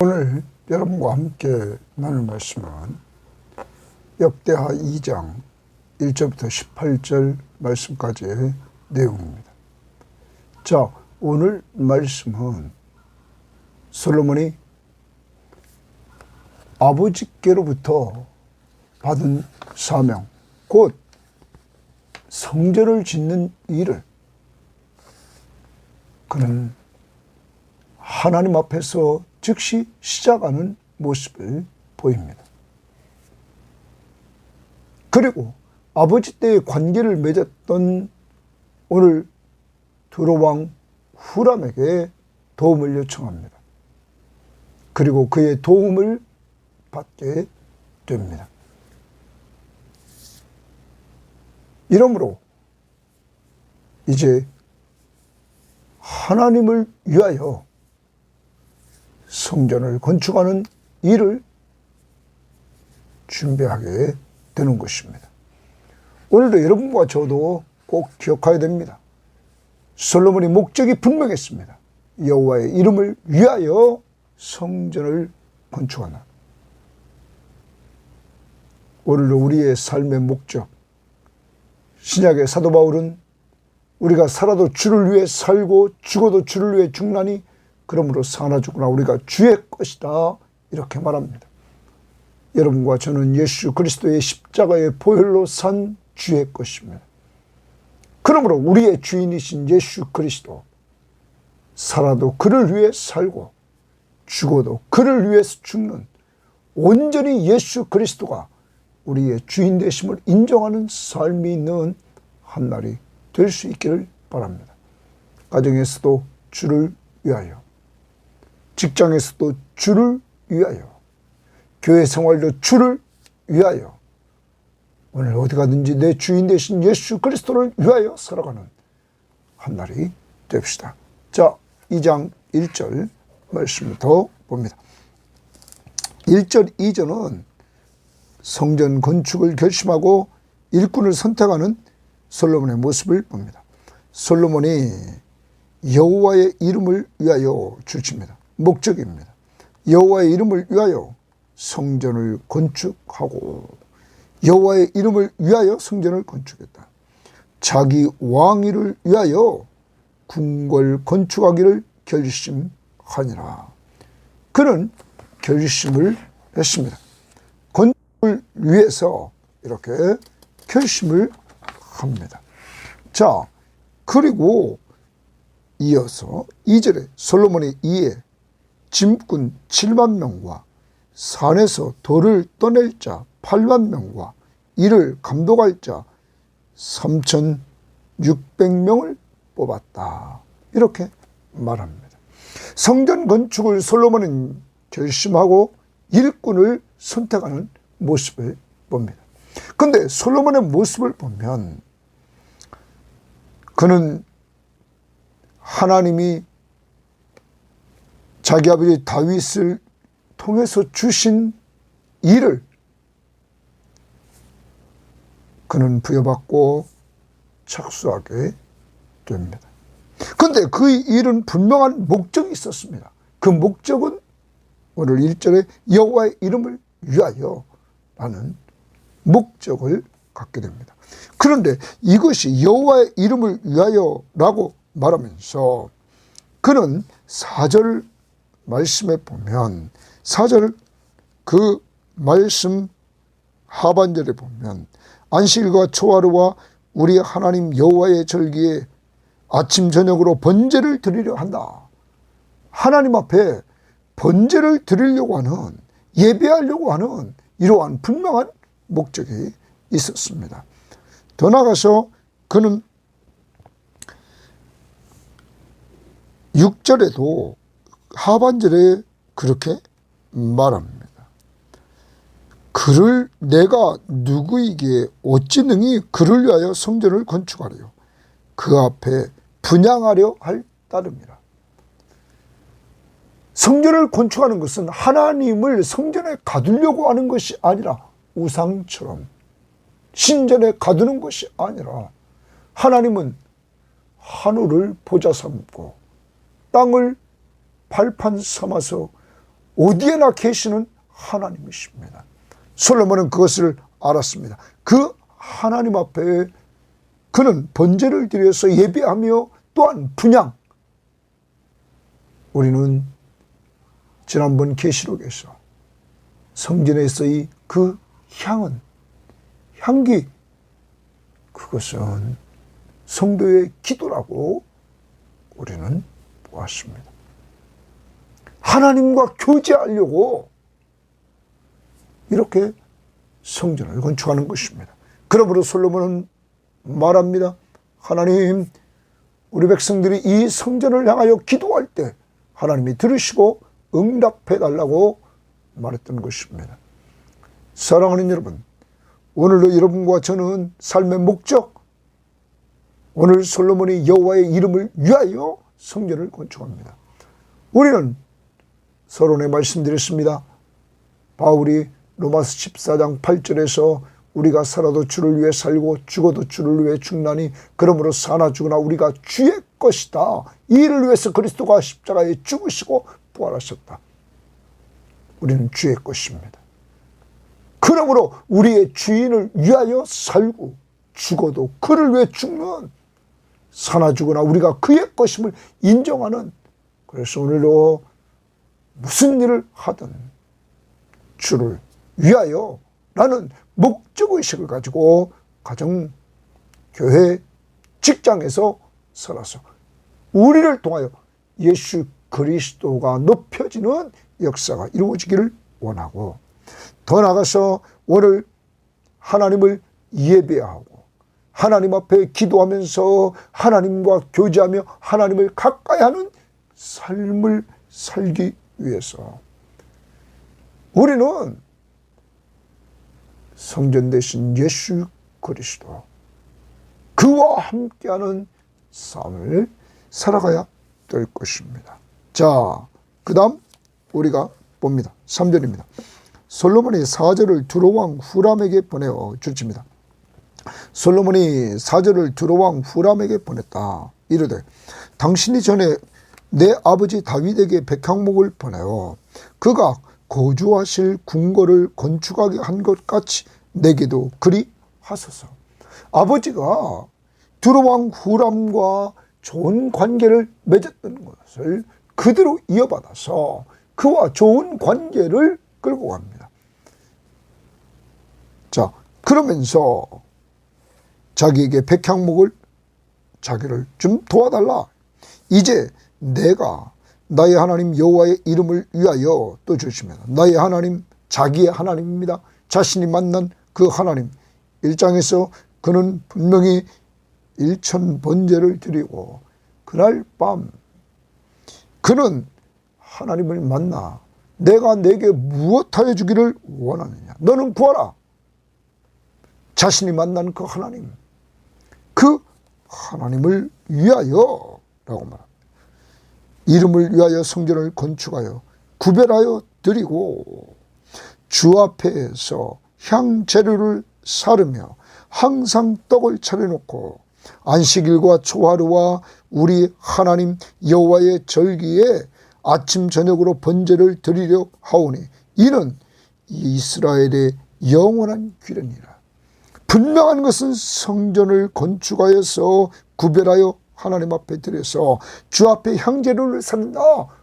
오늘 여러분과 함께 나눌 말씀은 역대하 2장 1절부터 18절 말씀까지의 내용입니다. 자, 오늘 말씀은 솔로몬이 아버지께로부터 받은 사명, 곧 성전을 짓는 일을 그는 하나님 앞에서 즉시 시작하는 모습을 보입니다. 그리고 아버지 때의 관계를 맺었던 오늘 두로왕 후람에게 도움을 요청합니다. 그리고 그의 도움을 받게 됩니다. 이러므로 이제 하나님을 위하여 성전을 건축하는 일을 준비하게 되는 것입니다. 오늘도 여러분과 저도 꼭 기억해야 됩니다. 솔로몬의 목적이 분명했습니다. 여호와의 이름을 위하여 성전을 건축하는. 오늘도 우리의 삶의 목적, 신약의 사도 바울은 우리가 살아도 주를 위해 살고 죽어도 주를 위해 죽나니 그러므로 사나 죽으나 우리가 주의 것이다, 이렇게 말합니다. 여러분과 저는 예수 그리스도의 십자가의 보혈로 산 주의 것입니다. 그러므로 우리의 주인이신 예수 그리스도, 살아도 그를 위해 살고 죽어도 그를 위해서 죽는 온전히 예수 그리스도가 우리의 주인 되심을 인정하는 삶이 있는 한날이 될 수 있기를 바랍니다. 가정에서도 주를 위하여, 직장에서도 주를 위하여, 교회 생활도 주를 위하여, 오늘 어디 가든지 내 주인 되신 예수 그리스도를 위하여 살아가는 한날이 됩시다. 자, 2장 1절 말씀부터 봅니다. 1절 2절은 성전 건축을 결심하고 일꾼을 선택하는 솔로몬의 모습을 봅니다. 솔로몬이 여호와의 이름을 위하여 주칩니다. 목적입니다. 여호와의 이름을 위하여 성전을 건축하고, 여호와의 이름을 위하여 성전을 건축했다. 자기 왕위를 위하여 궁궐 건축하기를 결심하니라. 그는 결심을 했습니다. 건축을 위해서 이렇게 결심을 합니다. 자, 그리고 이어서 2절에 솔로몬이 이에 짐꾼 7만 명과 산에서 돌을 떠낼 자 8만 명과 이를 감독할 자 3,600명을 뽑았다, 이렇게 말합니다. 성전 건축을 솔로몬은 결심하고 일꾼을 선택하는 모습을 봅니다. 그런데 솔로몬의 모습을 보면 그는 하나님이 자기 아버지 다윗을 통해서 주신 일을 그는 부여받고 착수하게 됩니다. 그런데 그 일은 분명한 목적이 있었습니다. 그 목적은 오늘 1절에 여호와의 이름을 위하여 라는 목적을 갖게 됩니다. 그런데 이것이 여호와의 이름을 위하여라고 말하면서 그는 4절 말씀에 보면, 4절 그 말씀 하반절에 보면 안식일과 초하루와 우리 하나님 여호와의 절기에 아침 저녁으로 번제를 드리려 한다. 하나님 앞에 번제를 드리려고 하는, 예배하려고 하는 이러한 분명한 목적이 있었습니다. 더 나아가서 그는 6절에도 하반절에 그렇게 말합니다. 그를 내가 누구에게 어찌 능히 그를 위하여 성전을 건축하리요, 그 앞에 분향하려 할 따름이라. 성전을 건축하는 것은 하나님을 성전에 가두려고 하는 것이 아니라, 우상처럼 신전에 가두는 것이 아니라, 하나님은 하늘을 보좌 삼고 땅을 발판 삼아서 어디에나 계시는 하나님이십니다. 솔로몬은 그것을 알았습니다. 그 하나님 앞에 그는 번제를 드려서 예배하며 또한 분향. 우리는 지난번 계시록에서 성전에서의 그 향기, 그것은 성도의 기도라고 우리는 보았습니다. 하나님과 교제하려고 이렇게 성전을 건축하는 것입니다. 그러므로 솔로몬은 말합니다. 하나님, 우리 백성들이 이 성전을 향하여 기도할 때 하나님이 들으시고 응답해 달라고 말했던 것입니다. 사랑하는 여러분, 오늘도 여러분과 저는 삶의 목적, 오늘 솔로몬이 여호와의 이름을 위하여 성전을 건축합니다. 우리는 서론에 말씀드렸습니다. 바울이 로마서 14장 8절에서 우리가 살아도 주를 위해 살고 죽어도 주를 위해 죽나니 그러므로 사나 죽으나 우리가 주의 것이다. 이 일을 위해서 그리스도가 십자가에 죽으시고 부활하셨다. 우리는 주의 것입니다. 그러므로 우리의 주인을 위하여 살고 죽어도 그를 위해 죽는, 사나 죽으나 우리가 그의 것임을 인정하는, 그래서 오늘도 무슨 일을 하든 주를 위하여 라는 목적의식을 가지고 가정, 교회, 직장에서 살아서 우리를 통하여 예수 그리스도가 높여지는 역사가 이루어지기를 원하고, 더 나아가서 오늘 하나님을 예배하고 하나님 앞에 기도하면서 하나님과 교제하며 하나님을 가까이 하는 삶을 살기 위해서 우리는 성전 대신 예수 그리스도, 그와 함께하는 삶을 살아가야 될 것입니다. 자, 그 다음 우리가 봅니다. 3절입니다. 솔로몬이 사절을 두로왕 후람에게 보내어 줄집니다. 솔로몬이 사절을 두로왕 후람에게 보냈다. 이르되 당신이 전에 내 아버지 다윗에게 백향목을 보내어 그가 거주하실 궁궐을 건축하게 한 것 같이 내게도 그리 하소서. 아버지가 두로왕 후람과 좋은 관계를 맺었던 것을 그대로 이어받아서 그와 좋은 관계를 끌고 갑니다. 자, 그러면서 자기에게 백향목을, 자기를 좀 도와달라. 이제 내가 나의 하나님 여호와의 이름을 위하여, 또 주십니다. 나의 하나님, 자기의 하나님입니다. 자신이 만난 그 하나님. 1장에서 그는 분명히 1000번제를 드리고 그날 밤 그는 하나님을 만나 내가 내게 무엇하여 주기를 원하느냐. 너는 구하라. 자신이 만난 그 하나님, 그 하나님을 위하여 라고 말합니다. 이름을 위하여 성전을 건축하여 구별하여 드리고 주 앞에서 향재료를 사르며 항상 떡을 차려놓고 안식일과 초하루와 우리 하나님 여호와의 절기에 아침 저녁으로 번제를 드리려 하오니 이는 이스라엘의 영원한 규례니라. 분명한 것은 성전을 건축하여서 구별하여 하나님 앞에 드려서 주 앞에 향재료를 산다.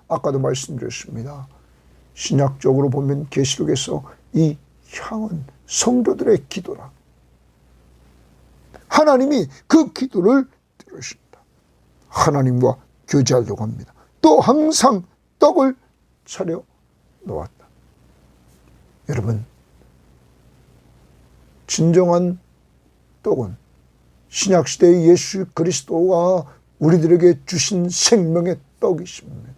아까도 말씀드렸습니다. 신약적으로 보면 계시록에서 이 향은 성도들의 기도라. 하나님이 그 기도를 들으신다. 하나님과 교제하려고 합니다. 또 항상 떡을 차려 놓았다. 여러분, 진정한 떡은 신약시대의 예수 그리스도가 우리들에게 주신 생명의 떡이십니다.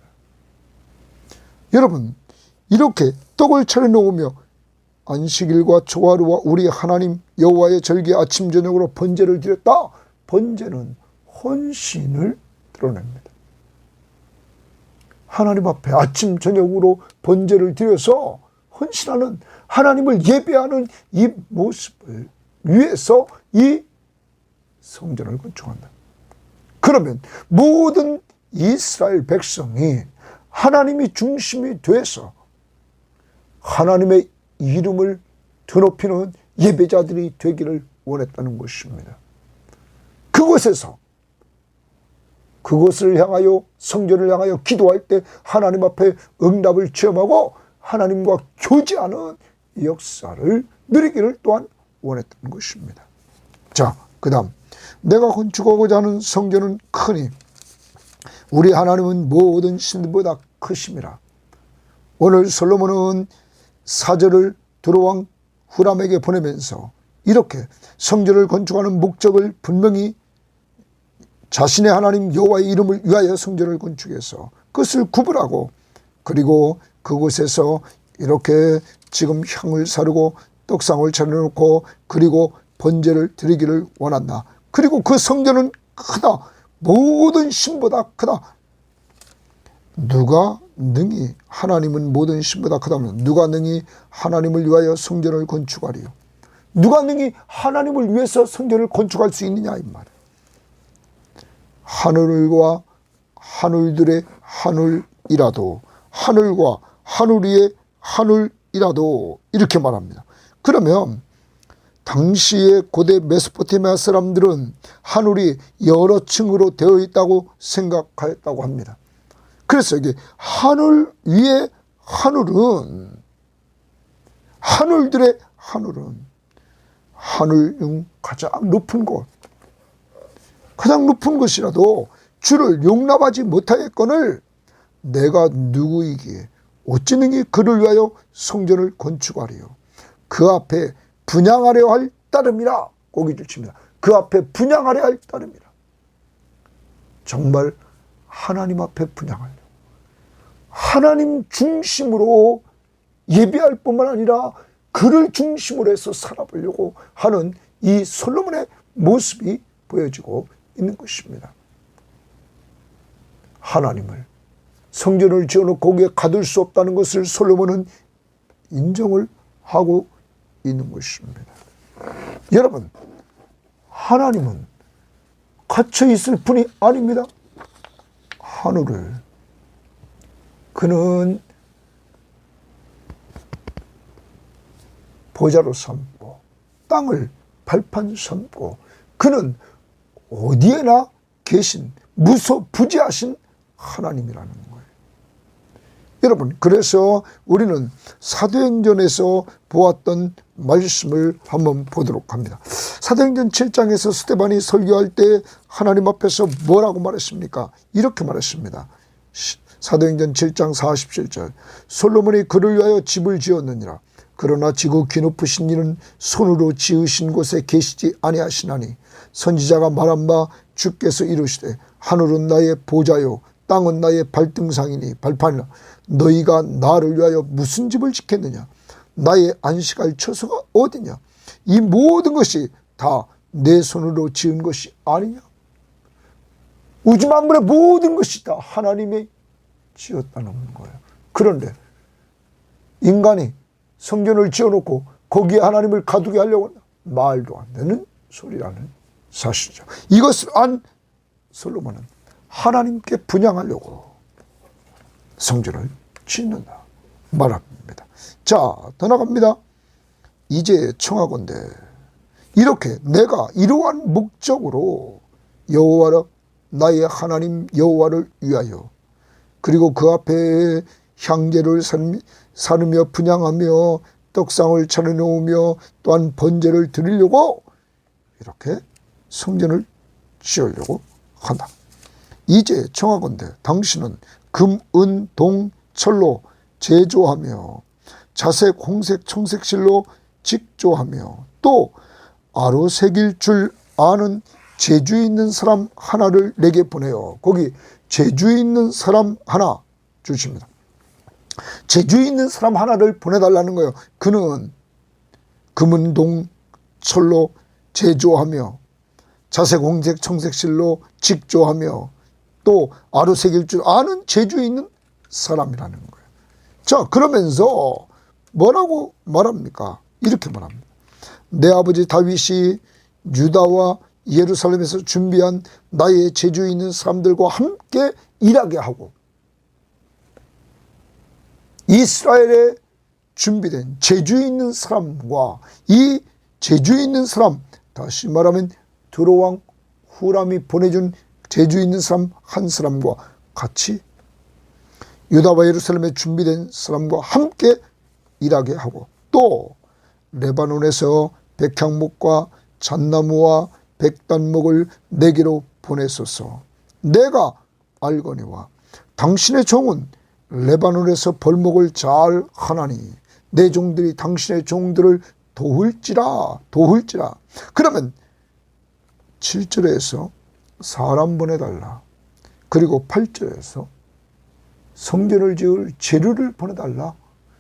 여러분, 이렇게 떡을 차려 놓으며 안식일과 초하루와 우리 하나님 여호와의 절기 아침 저녁으로 번제를 드렸다. 번제는 헌신을 드러냅니다. 하나님 앞에 아침 저녁으로 번제를 드려서 헌신하는, 하나님을 예배하는 이 모습을 위해서 이 성전을 건축한다. 그러면 모든 이스라엘 백성이 하나님이 중심이 돼서 하나님의 이름을 드높이는 예배자들이 되기를 원했다는 것입니다. 그것을 향하여, 성전을 향하여 기도할 때 하나님 앞에 응답을 체험하고 하나님과 교제하는 역사를 누리기를 또한 원했던 것입니다. 자, 그 다음, 내가 건축하고자 하는 성전은 크니 우리 하나님은 모든 신들보다 크심이라. 오늘 솔로몬은 사절을 두로왕 후람에게 보내면서 이렇게 성전을 건축하는 목적을 분명히 자신의 하나님 여호와의 이름을 위하여 성전을 건축해서 그것을 구분하고, 그리고 그곳에서 이렇게 지금 향을 사르고 떡상을 차려놓고 그리고 번제를 드리기를 원한다. 그리고 그 성전은 크다. 모든 신보다 크다. 누가 능히, 하나님은 모든 신보다 크다면 누가 능히 하나님을 위하여 성전을 건축하리요? 누가 능히 하나님을 위해서 성전을 건축할 수 있느냐 이 말이에요. 하늘과 하늘들의 하늘이라도, 하늘과 하늘 위의 하늘이라도, 이렇게 말합니다. 그러면 당시의 고대 메소포타미아 사람들은 하늘이 여러 층으로 되어 있다고 생각하였다고 합니다. 그래서 이게 하늘 위의 하늘은, 하늘들의 하늘은 하늘 중 가장 높은 곳, 가장 높은 것이라도 주를 용납하지 못하였거늘 내가 누구이기에 어찌 능히 그를 위하여 성전을 건축하리요? 그 앞에 분향하려 할 따름이라. 고기를 칩니다. 그 앞에 분향하려 할 따름이라. 정말 하나님 앞에 분향하려, 하나님 중심으로 예배할 뿐만 아니라 그를 중심으로 해서 살아보려고 하는 이 솔로몬의 모습이 보여지고 있는 것입니다. 하나님을, 성전을 지어놓고 거기에 가둘 수 없다는 것을 솔로몬은 인정을 하고 있는 것입니다. 여러분, 하나님은 갇혀 있을 뿐이 아닙니다. 하늘을 그는 보좌로 삼고 땅을 발판 삼고 그는 어디에나 계신 무소부지하신 하나님이라는 거예요. 여러분, 그래서 우리는 사도행전에서 보았던 말씀을 한번 보도록 합니다. 사도행전 7장에서 스데반이 설교할 때 하나님 앞에서 뭐라고 말했습니까? 이렇게 말했습니다. 사도행전 7장 47절, 솔로몬이 그를 위하여 집을 지었느니라. 그러나 지극히 높으신 이는 손으로 지으신 곳에 계시지 아니하시나니 선지자가 말한 바 주께서 이르시되 하늘은 나의 보좌요 땅은 나의 발등상이니 발판이라. 너희가 나를 위하여 무슨 집을 짓겠느냐? 나의 안식할 처소가 어디냐? 이 모든 것이 다 내 손으로 지은 것이 아니냐? 우주 만물의 모든 것이 다 하나님이 지었다는 거예요. 그런데 인간이 성전을 지어놓고 거기에 하나님을 가두게 하려고 한다. 말도 안 되는 소리라는 사실이죠. 이것을 안 솔로몬은 하나님께 분향하려고 성전을 짓는다 말합니다. 자, 더 나갑니다. 이제 청하건대 이렇게 내가 이러한 목적으로 여호와를, 나의 하나님 여호와를 위하여, 그리고 그 앞에 향제를 사르며 분향하며 떡상을 차려놓으며 또한 번제를 드리려고 이렇게 성전을 지으려고 한다. 이제 청하건대 당신은 금, 은, 동, 철로 제조하며 자색, 홍색, 청색 실로 직조하며 또 아로새길 줄 아는 재주 있는 사람 하나를 내게 보내요. 거기 재주 있는 사람 하나 주십니다. 재주 있는 사람 하나를 보내달라는 거예요. 그는 금은 동 철로 제조하며 자색 홍색 청색 실로 직조하며 또 아로새길 줄 아는 재주 있는 사람이라는 거예요. 자, 그러면서 뭐라고 말합니까? 이렇게 말합니다. 내 아버지 다윗이 유다와 예루살렘에서 준비한 나의 재주 있는 사람들과 함께 일하게 하고 이스라엘의 준비된 재주 있는 사람과 이 재주 있는 사람, 다시 말하면 두로왕 후람이 보내준 재주 있는 사람 한 사람과 같이 유다와 예루살렘에 준비된 사람과 함께 일하게 하고, 또 레바논에서 백향목과 잣나무와 백단목을 내게로 보내소서. 내가 알거니와 당신의 종은 레바논에서 벌목을 잘 하나니 내 종들이 당신의 종들을 도울지라. 그러면 7절에서 사람 보내달라. 그리고 8절에서 성전을 지을 재료를 보내달라.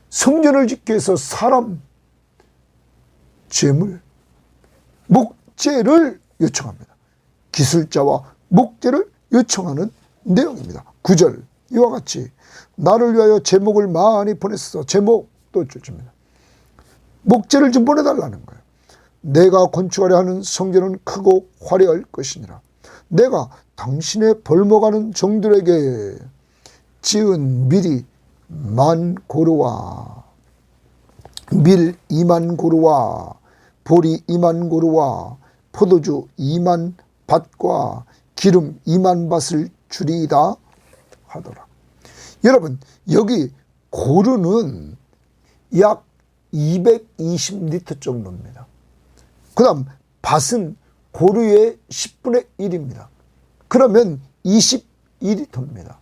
성전을 짓기 위해서 사람, 재물, 목재를 요청합니다. 기술자와 목재를 요청하는 내용입니다. 9절 이와 같이 나를 위하여 제목을 많이 보냈어. 제목도 줍니다. 목재를 좀 보내달라는 거예요. 내가 건축하려 하는 성전은 크고 화려할 것이니라. 내가 당신의 벌목하는 종들에게 지은 밀이 10,000고루와 밀 20,000고루와 보리 20,000고루와 포도주 20,000밭과 기름 20,000밭을 주리이다 하더라. 여러분, 여기 고루는 약 220리터 정도입니다. 그 다음 밭은 고루의 10분의 1입니다. 그러면 22리터입니다.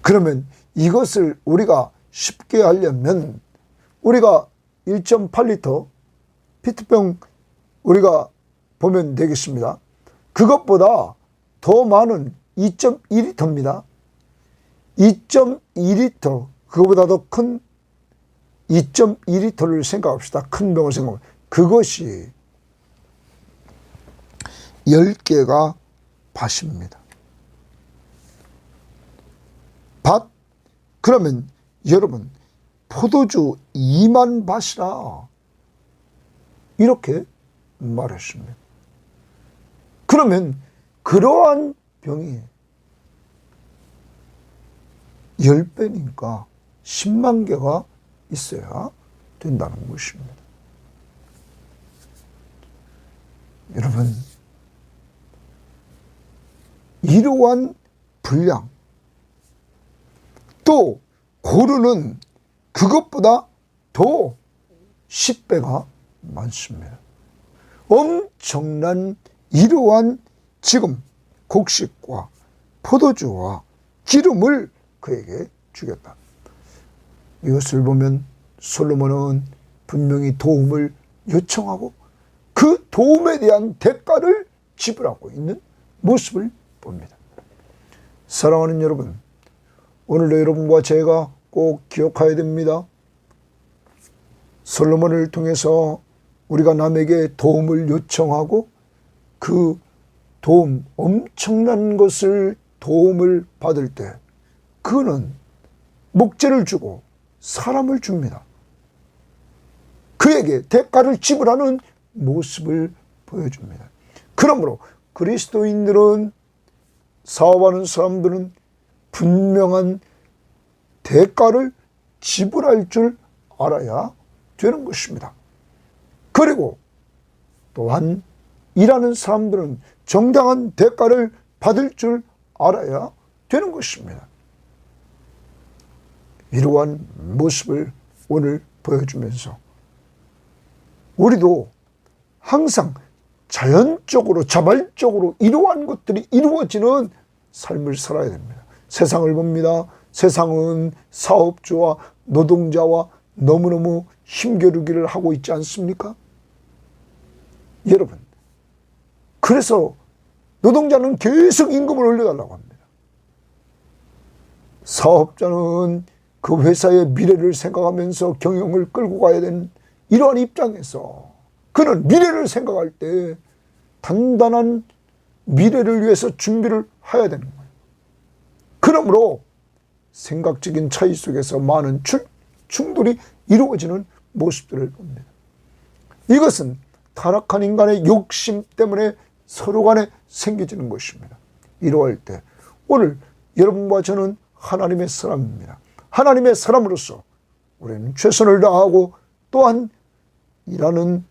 그러면 이것을 우리가 쉽게 하려면 우리가 1.8리터 피트병 우리가 보면 되겠습니다. 그것보다 더 많은 2.2리터입니다. 2.2리터, 그거보다 더 큰 2.2리터를 생각합시다. 큰 병을 생각합니다. 그것이 10개가 밭입니다. 밭? 그러면 여러분, 포도주 20,000밭이라 이렇게 말했습니다. 그러면 그러한 병이 10배니까 10만 개가 있어야 된다는 것입니다. 여러분, 이러한 분량, 또 고루는 그것보다 더 10배가 많습니다. 엄청난 이러한 지금 곡식과 포도주와 기름을 그에게 주겠다. 이것을 보면 솔로몬은 분명히 도움을 요청하고 그 도움에 대한 대가를 지불하고 있는 모습을 봅니다. 사랑하는 여러분, 오늘도 여러분과 제가 꼭 기억해야 됩니다. 솔로몬을 통해서 우리가 남에게 도움을 요청하고 그 도움, 엄청난 것을 도움을 받을 때 그는 목재를 주고 사람을 줍니다. 그에게 대가를 지불하는 모습을 보여줍니다. 그러므로 그리스도인들은, 사업하는 사람들은 분명한 대가를 지불할 줄 알아야 되는 것입니다. 그리고 또한 일하는 사람들은 정당한 대가를 받을 줄 알아야 되는 것입니다. 이러한 모습을 오늘 보여주면서 우리도 항상 자연적으로, 자발적으로 이러한 것들이 이루어지는 삶을 살아야 됩니다. 세상을 봅니다. 세상은 사업주와 노동자와 너무너무 힘겨루기를 하고 있지 않습니까? 여러분, 그래서 노동자는 계속 임금을 올려달라고 합니다. 사업자는 그 회사의 미래를 생각하면서 경영을 끌고 가야 되는 이러한 입장에서 그는 미래를 생각할 때 단단한 미래를 위해서 준비를 해야 되는 거예요. 그러므로 생각적인 차이 속에서 많은 충돌이 이루어지는 모습들을 봅니다. 이것은 타락한 인간의 욕심 때문에 서로 간에 생겨지는 것입니다. 이러할 때 오늘 여러분과 저는 하나님의 사람입니다. 하나님의 사람으로서 우리는 최선을 다하고 또한 일하는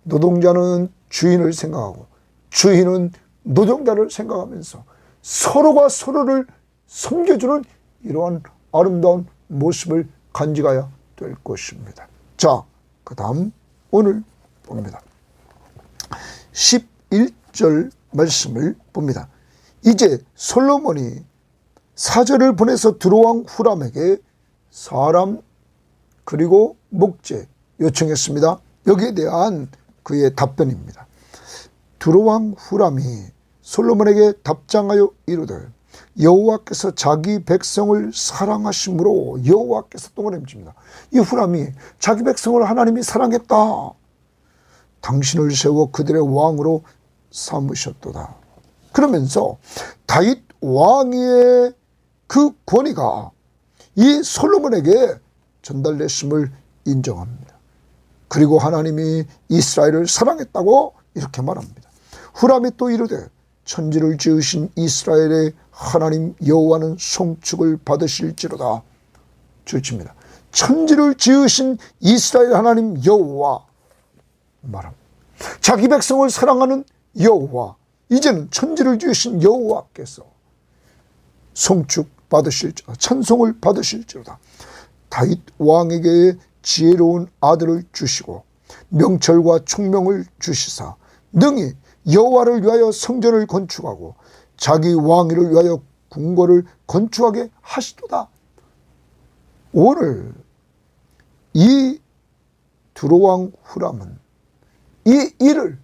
노동자는 주인을 생각하고 주인은 노동자를 생각하면서 서로가 서로를 섬겨주는 이러한 아름다운 모습을 간직해야 될 것입니다. 자, 그 다음 오늘 봅니다. 11절 말씀을 봅니다. 이제 솔로몬이 사절을 보내서 두로왕 후람에게 사람 그리고 목재 요청했습니다. 여기에 대한 그의 답변입니다. 두로왕 후람이 솔로몬에게 답장하여 이르되 여호와께서 자기 백성을 사랑하심으로 여호와께서 동그라미칩니다. 이 후람이 자기 백성을 하나님이 사랑했다. 당신을 세워 그들의 왕으로 삼으셨도다. 그러면서 다윗 왕의 그 권위가 이 솔로몬에게 전달됐음을 인정합니다. 그리고 하나님이 이스라엘을 사랑했다고 이렇게 말합니다. 후람이 또 이르되 천지를 지으신 이스라엘의 하나님 여호와는 송축을 받으실지로다. 주칩니다. 천지를 지으신 이스라엘 하나님 여호와 말합니다. 자기 백성을 사랑하는 여호와, 이제는 천지를 지으신 여호와께서 송축 받으실지로다. 찬송을 받으실지로다. 다윗 왕에게 지혜로운 아들을 주시고 명철과 총명을 주시사 능히 여호와를 위하여 성전을 건축하고 자기 왕위를 위하여 궁궐을 건축하게 하시도다. 오늘 이 두로왕 후람은 이 일을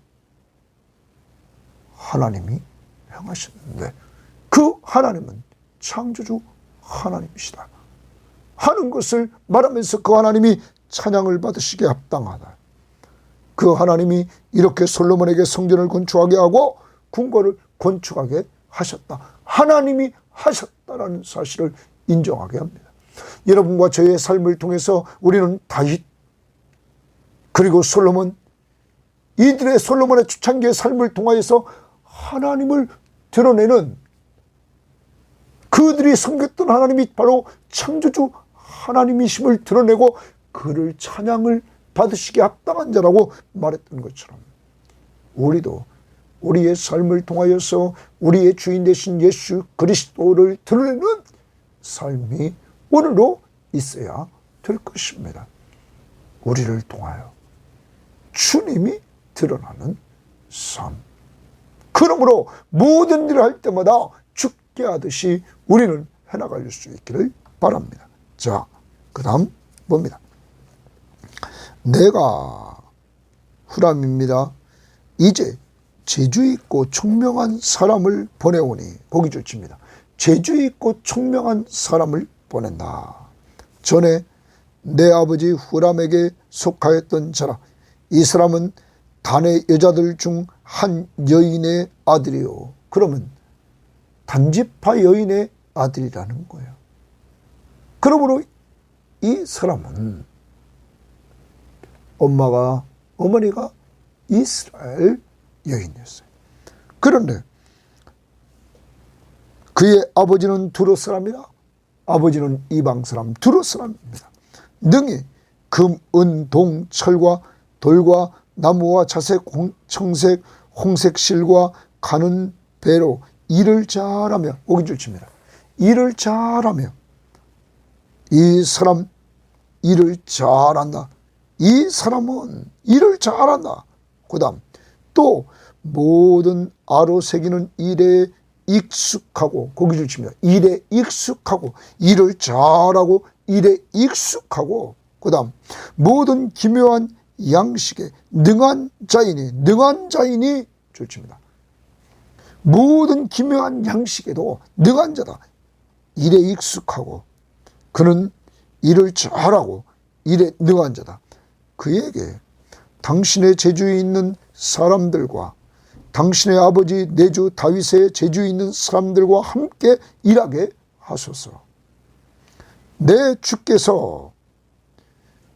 하나님이 행하셨는데 그 하나님은 창조주 하나님이시다 하는 것을 말하면서 그 하나님이 찬양을 받으시기에 합당하다. 그 하나님이 이렇게 솔로몬에게 성전을 건축하게 하고 궁궐을 건축하게 하셨다. 하나님이 하셨다라는 사실을 인정하게 합니다. 여러분과 저의 삶을 통해서 우리는 다윗 그리고 솔로몬, 이들의 솔로몬의 초창기의 삶을 통하여서 하나님을 드러내는, 그들이 섬겼던 하나님이 바로 창조주 하나님이심을 드러내고 그를 찬양을 받으시기에 합당한 자라고 말했던 것처럼 우리도 우리의 삶을 통하여서 우리의 주인 되신 예수 그리스도를 드러내는 삶이 오늘도 있어야 될 것입니다. 우리를 통하여 주님이 드러나는 삶. 그러므로 모든 일을 할 때마다 죽게 하듯이 우리는 해나갈 수 있기를 바랍니다. 자, 그 다음 봅니다. 내가 후람입니다. 이제 재주 있고 총명한 사람을 보내오니, 보기 좋습니다. 재주 있고 총명한 사람을 보낸다. 전에 내 아버지 후람에게 속하였던 자라. 이 사람은 단의 여자들 중 한 여인의 아들이요. 그러면 단지파 여인의 아들이라는 거예요. 그러므로 이 사람은 어머니가 이스라엘 여인이었어요. 그런데 그의 아버지는 두로 사람이라, 아버지는 이방 사람 두로 사람입니다. 능히 금, 은, 동, 철과 돌과 나무와 자색, 청색, 홍색 실과 가는 배로 일을 잘하며, 오기 좋습니다. 일을 잘하며, 이 사람 일을 잘한다. 이 사람은 일을 잘한다. 그 다음 또 모든 아로 새기는 일에 익숙하고, 거기 좋습니다. 일에 익숙하고, 일을 잘하고 일에 익숙하고, 그 다음 모든 기묘한 양식에 능한 자이니 좋습니다. 모든 기묘한 양식에도 능한 자다. 일에 익숙하고 그는 일을 잘하고 일에 능한 자다. 그에게 당신의 재주에 있는 사람들과 당신의 아버지 내주 다윗의 재주에 있는 사람들과 함께 일하게 하소서. 내 주께서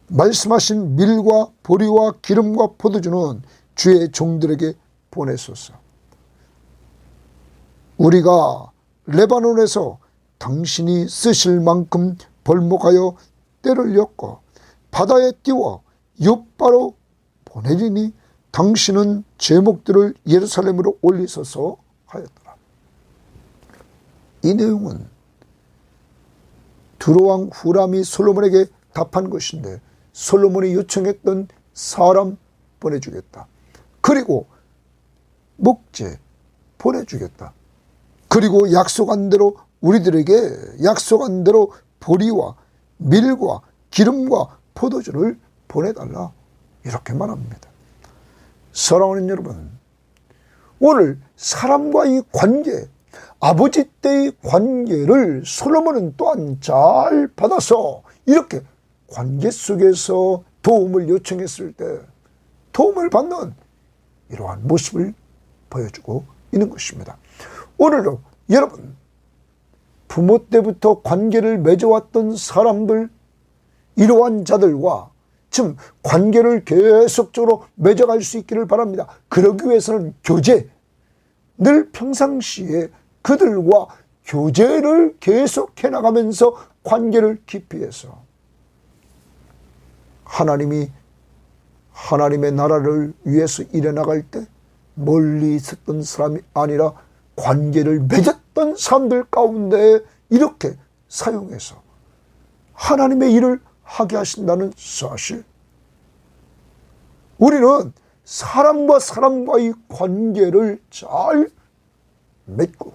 말씀하신 밀과 보리와 기름과 포도주는 주의 종들에게 보내소서. 우리가 레바논에서 당신이 쓰실 만큼 벌목하여 때를 엮고 바다에 띄워 욥바로 보내리니 당신은 제목들을 예루살렘으로 올리소서 하였더라. 이 내용은 두로왕 후람이 솔로몬에게 답한 것인데, 솔로몬이 요청했던 사람 보내주겠다. 그리고 목재 보내주겠다. 그리고 약속한 대로 우리들에게 약속한 대로 보리와 밀과 기름과 포도주를 보내달라. 이렇게 말합니다. 사랑하는 여러분, 오늘 사람과의 관계, 아버지 때의 관계를 솔로몬은 또한 잘 받아서 이렇게 관계 속에서 도움을 요청했을 때 도움을 받는 이러한 모습을 보여주고 있는 것입니다. 오늘도 여러분, 부모 때부터 관계를 맺어왔던 사람들, 이러한 자들과 지금 관계를 계속적으로 맺어갈 수 있기를 바랍니다. 그러기 위해서는 교제, 늘 평상시에 그들과 교제를 계속해 나가면서 관계를 깊이 해서 하나님이 하나님의 나라를 위해서 일해 나갈 때 멀리 있었던 사람이 아니라 관계를 맺었던 사람들 가운데 이렇게 사용해서 하나님의 일을 하게 하신다는 사실. 우리는 사람과 사람과의 관계를 잘 맺고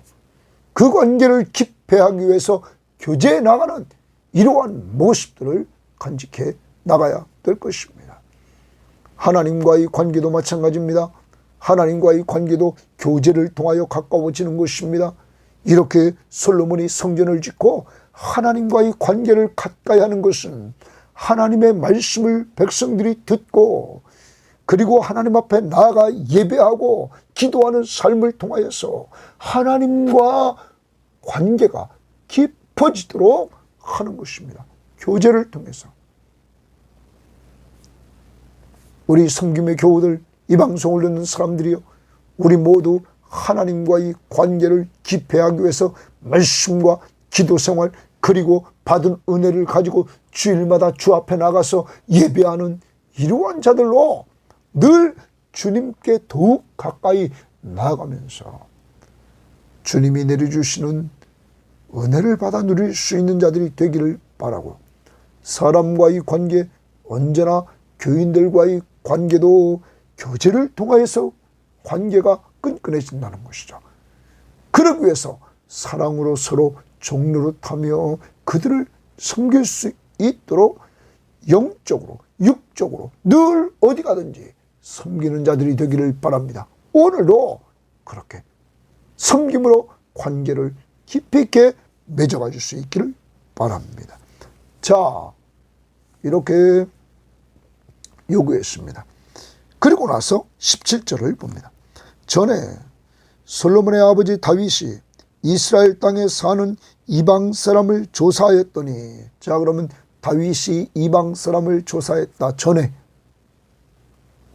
그 관계를 깊이하기 위해서 교제해 나가는 이러한 모습들을 간직해 나가야 될 것입니다. 하나님과의 관계도 마찬가지입니다. 하나님과의 관계도 교제를 통하여 가까워지는 것입니다. 이렇게 솔로몬이 성전을 짓고 하나님과의 관계를 가까이 하는 것은 하나님의 말씀을 백성들이 듣고 그리고 하나님 앞에 나아가 예배하고 기도하는 삶을 통하여서 하나님과 관계가 깊어지도록 하는 것입니다. 교제를 통해서. 우리 섬김의 교우들, 이 방송을 듣는 사람들이요, 우리 모두 하나님과의 관계를 깊이하기 위해서 말씀과 기도 생활 그리고 받은 은혜를 가지고 주일마다 주 앞에 나가서 예배하는 이러한 자들로 늘 주님께 더욱 가까이 나아가면서 주님이 내려주시는 은혜를 받아 누릴 수 있는 자들이 되기를 바라고, 사람과의 관계, 언제나 교인들과의 관계도 교제를 통하여서 관계가 끈끈해진다는 것이죠. 그러기 위해서 사랑으로 서로 종노릇하며 그들을 섬길 수 있도록 영적으로 육적으로 늘 어디 가든지 섬기는 자들이 되기를 바랍니다. 오늘도 그렇게 섬김으로 관계를 깊이 있게 맺어가 줄 수 있기를 바랍니다. 자, 이렇게 요구했습니다. 그리고 나서 17절을 봅니다. 전에 솔로몬의 아버지 다윗이 이스라엘 땅에 사는 이방 사람을 조사하였더니, 자, 그러면 다윗이 이방 사람을 조사했다. 전에,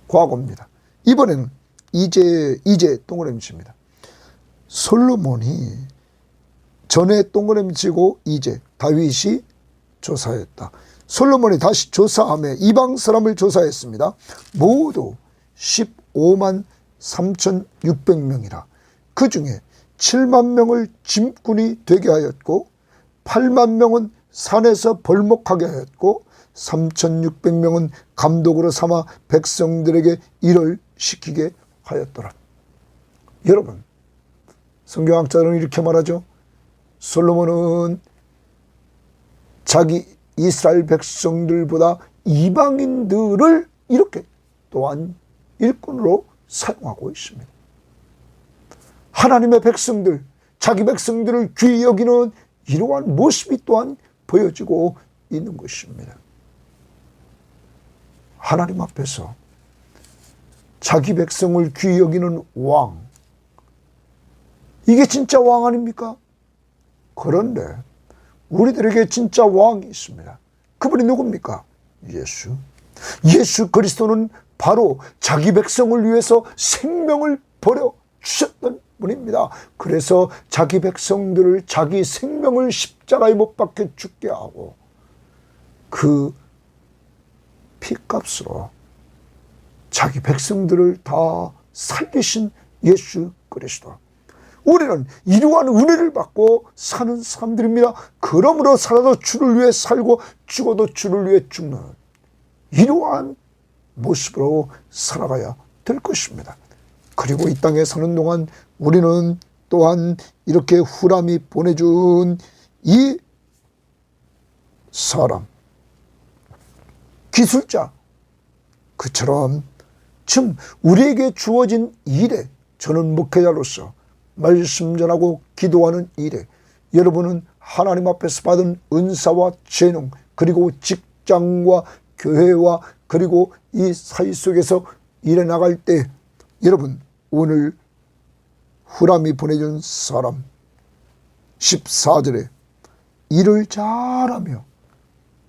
과거입니다. 이번에는 이제 동그라미칩니다. 솔로몬이 전에 동그라미치고 이제 다윗이 조사했다. 솔로몬이 다시 조사하며 이방 사람을 조사했습니다. 모두 15만 3,600명이라. 그 중에 7만 명을 짐꾼이 되게 하였고 8만 명은 산에서 벌목하게 하였고 3,600명은 감독으로 삼아 백성들에게 일을 시키게 하였더라. 여러분, 성경학자들은 이렇게 말하죠. 솔로몬은 자기 이스라엘 백성들보다 이방인들을 이렇게 또한 일꾼으로 사용하고 있습니다. 하나님의 백성들, 자기 백성들을 귀히 여기는 이러한 모습이 또한 보여지고 있는 것입니다. 하나님 앞에서 자기 백성을 귀히 여기는 왕, 이게 진짜 왕 아닙니까? 그런데 우리들에게 진짜 왕이 있습니다. 그분이 누굽니까? 예수 그리스도는 바로 자기 백성을 위해서 생명을 버려 주셨던 분입니다. 그래서 자기 백성들을 자기 생명을 십자가에 못 박혀 죽게 하고 그 피값으로 자기 백성들을 다 살리신 예수 그리스도. 우리는 이러한 은혜를 받고 사는 사람들입니다. 그러므로 살아도 주를 위해 살고 죽어도 주를 위해 죽는 이러한 모습으로 살아가야 될 것입니다. 그리고 이 땅에 사는 동안 우리는 또한 이렇게 후람이 보내준 이 사람, 기술자, 그처럼 지금 우리에게 주어진 일에, 저는 목회자로서 말씀 전하고 기도하는 일에, 여러분은 하나님 앞에서 받은 은사와 재능, 그리고 직장과 교회와 그리고 이 사회 속에서 일해 나갈 때, 여러분 오늘 후람이 보내준 사람 14절에 일을 잘하며,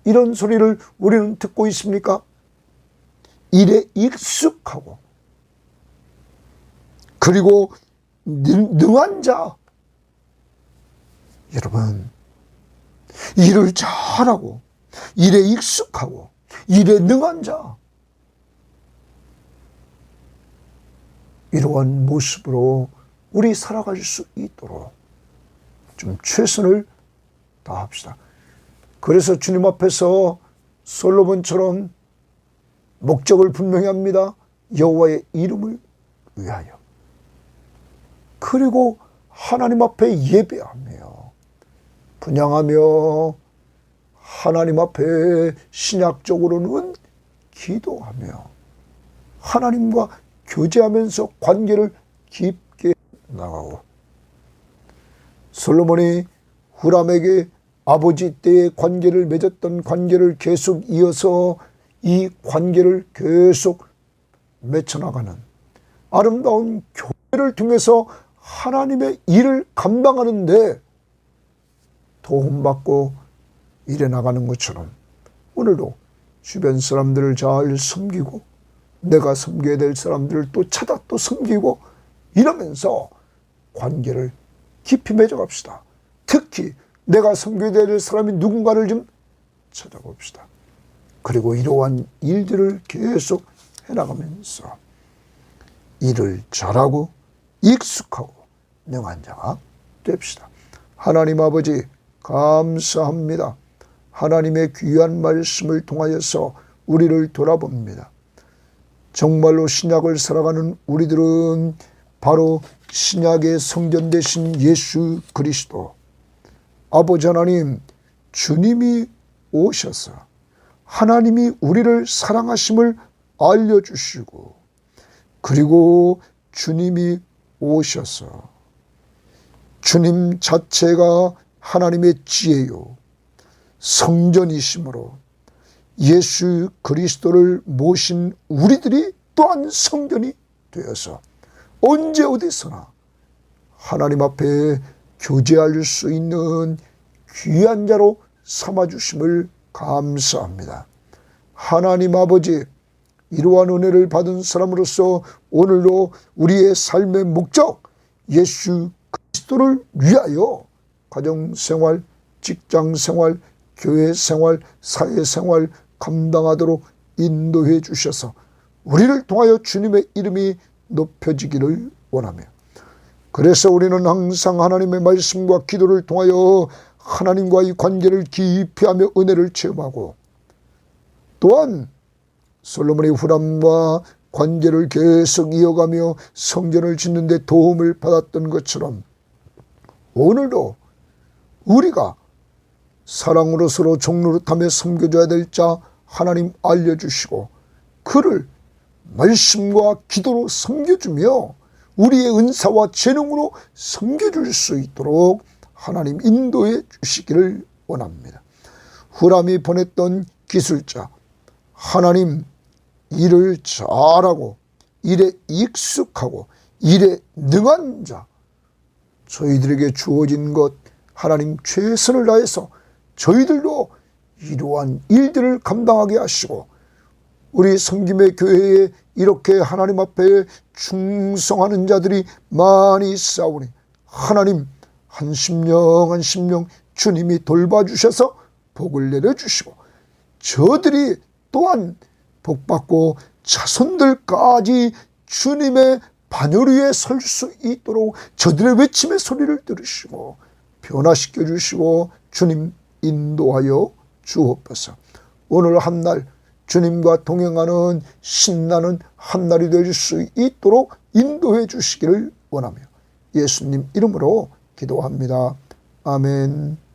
이런 소리를 우리는 듣고 있습니까? 일에 익숙하고 그리고 능한 자. 여러분, 일을 잘하고 일에 익숙하고 일에 능한 자, 이러한 모습으로 우리 살아갈 수 있도록 좀 최선을 다합시다. 그래서 주님 앞에서 솔로몬처럼 목적을 분명히 합니다. 여호와의 이름을 위하여. 그리고 하나님 앞에 예배하며 분향하며 하나님 앞에 신약적으로는 기도하며 하나님과 교제하면서 관계를 깊게 나가고, 솔로몬이 후람에게 아버지 때의 관계를 맺었던 관계를 계속 이어서 이 관계를 계속 맺혀나가는 아름다운 교회를 통해서 하나님의 일을 감당하는데 도움받고 일해 나가는 것처럼 오늘도 주변 사람들을 잘 섬기고 내가 섬겨야 될 사람들을 또 찾아 또 섬기고 이러면서 관계를 깊이 맺어갑시다. 특히 내가 섬겨야 될 사람이 누군가를 좀 찾아봅시다. 그리고 이러한 일들을 계속 해나가면서 일을 잘하고 익숙하고 능한 자가 됩시다. 하나님 아버지 감사합니다. 하나님의 귀한 말씀을 통하여서 우리를 돌아봅니다. 정말로 신약을 살아가는 우리들은 바로 신약의 성전 되신 예수 그리스도, 아버지 하나님, 주님이 오셔서 하나님이 우리를 사랑하심을 알려주시고, 그리고 주님이 오셔서 주님 자체가 하나님의 지혜요 성전이심으로 예수 그리스도를 모신 우리들이 또한 성전이 되어서 언제 어디서나 하나님 앞에 교제할 수 있는 귀한 자로 삼아주심을 감사합니다. 하나님 아버지, 이러한 은혜를 받은 사람으로서 오늘도 우리의 삶의 목적 예수 그리스도를 위하여 가정생활, 직장생활, 교회생활, 사회생활 감당하도록 인도해 주셔서 우리를 통하여 주님의 이름이 높여지기를 원하며, 그래서 우리는 항상 하나님의 말씀과 기도를 통하여 하나님과의 관계를 깊이 하며 은혜를 체험하고, 또한 솔로몬의 후람과 관계를 계속 이어가며 성전을 짓는 데 도움을 받았던 것처럼 오늘도 우리가 사랑으로 서로 종노릇하며 섬겨줘야 될 자 하나님 알려주시고, 그를 말씀과 기도로 섬겨주며 우리의 은사와 재능으로 섬겨줄 수 있도록 하나님 인도해 주시기를 원합니다. 후람이 보냈던 기술자, 하나님 일을 잘하고 일에 익숙하고 일에 능한 자, 저희들에게 주어진 것 하나님 최선을 다해서 저희들도 이러한 일들을 감당하게 하시고, 우리 섬김의 교회에 이렇게 하나님 앞에 충성하는 자들이 많이 있사오니 하나님 한 심령 한 심령 주님이 돌봐주셔서 복을 내려주시고, 저들이 또한 복받고 자손들까지 주님의 반열 위에 설 수 있도록 저들의 외침의 소리를 들으시고 변화시켜 주시고 주님 인도하여 주옵소서. 오늘 한 날 주님과 동행하는 신나는 한 날이 될 수 있도록 인도해 주시기를 원하며 예수님 이름으로 기도합니다. 아멘.